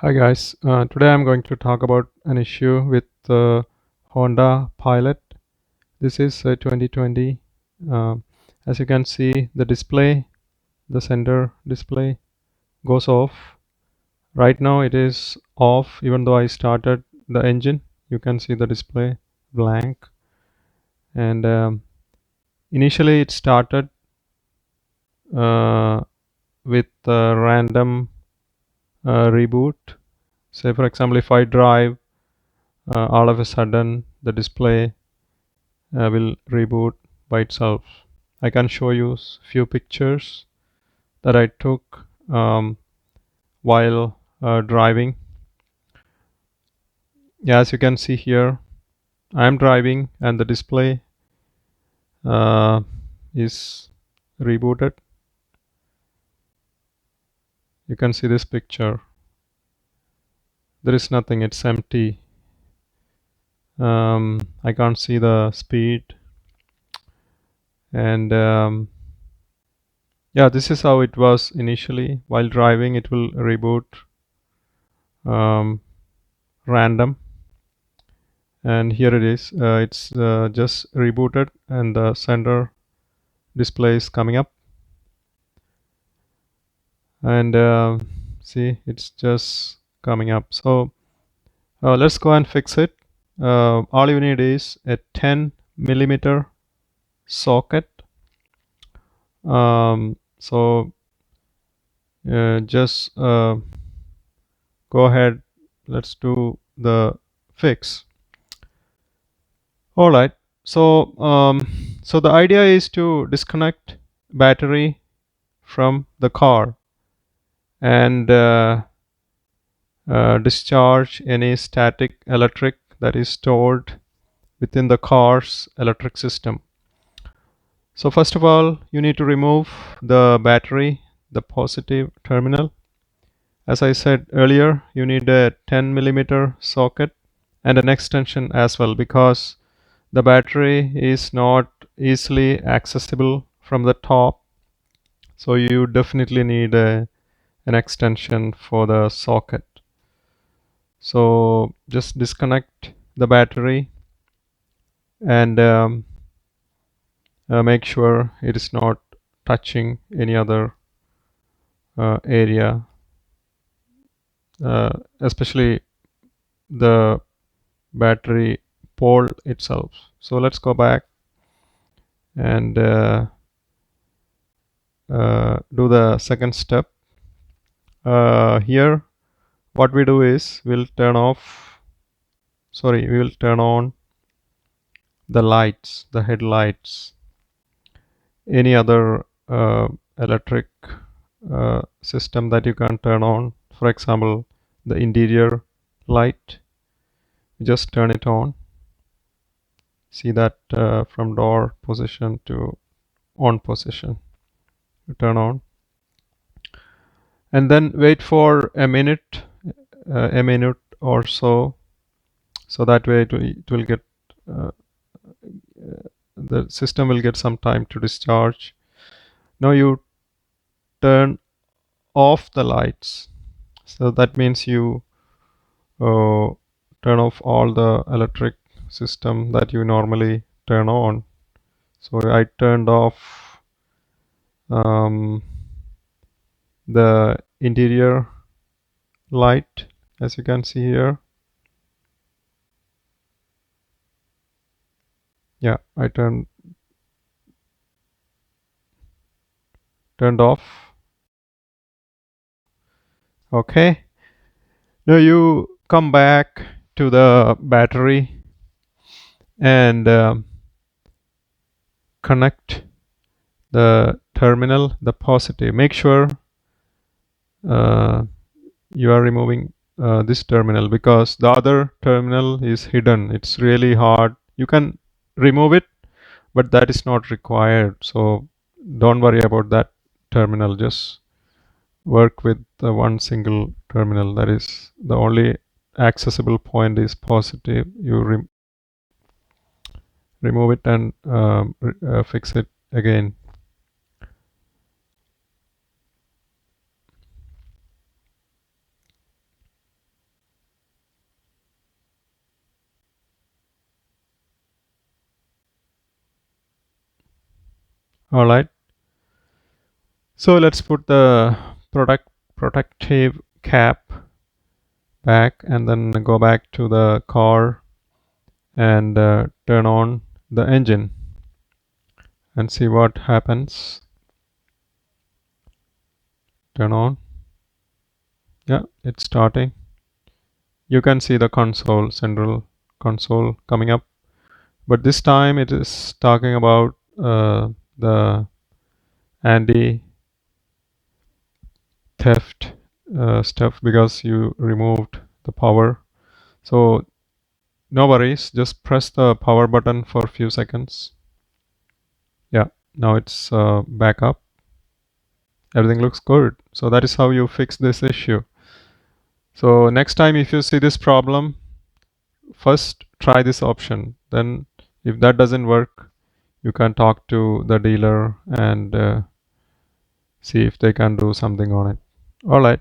Hi guys, today I'm going to talk about an issue with the Honda Pilot. This is 2020. Uh, as you can see, the display, the center display goes off. Right now it is off even though I started the engine. You can see the display blank. And initially it started uh, with a random reboot. Say for example, if I drive, all of a sudden the display will reboot by itself. I can show you few pictures that I took while driving. Yeah, as you can see here, I am driving and the display uh, is rebooted. You can see this picture. There is nothing, it's empty. I can't see the speed, and yeah, this is how it was initially. While driving it will reboot random, and here it is. It's just rebooted and the center display is coming up, and see, it's just coming up. So let's go and fix it. All you need is a 10 millimeter socket. So just go ahead, let's do the fix. All right, so so the idea is to disconnect battery from the car and discharge any static electric that is stored within the car's electric system. So first of all, you need to remove the battery, the positive terminal. As I said earlier, you need a 10 millimeter socket and an extension as well, because the battery is not easily accessible from the top. So you definitely need an extension for the socket. So just disconnect the battery and make sure it is not touching any other area, especially the battery pole itself. So let's go back and do the second step. Here what we do is we will turn on the lights, the headlights, any other electric system that you can turn on. For example, the interior light, you just turn it on. See that from door position to on position, you turn on, and then wait for a minute or so. So that way it will get the system will get some time to discharge. Now you turn off the lights. So that means you turn off all the electric system that you normally turn on. So I turned off the interior light, as you can see here. Yeah, I turned off. Okay, now you come back to the battery and connect the terminal, the positive. Make sure you are removing this terminal, because the other terminal is hidden. It's really hard. You can remove it, but that is not required. So don't worry about that terminal. Just work with the one single terminal. That is the only accessible point is positive. You remove it and fix it again. All right. So let's put the protective cap back and then go back to the car and turn on the engine and see what happens. Turn on. Yeah, it's starting. You can see the console, central console coming up, but this time it is talking about the anti theft stuff because you removed the power. So no worries, just press the power button for a few seconds. Yeah, now it's back up. Everything looks good. So that is how you fix this issue. So next time if you see this problem, first try this option. Then if that doesn't work, you can talk to the dealer and see if they can do something on it. All right.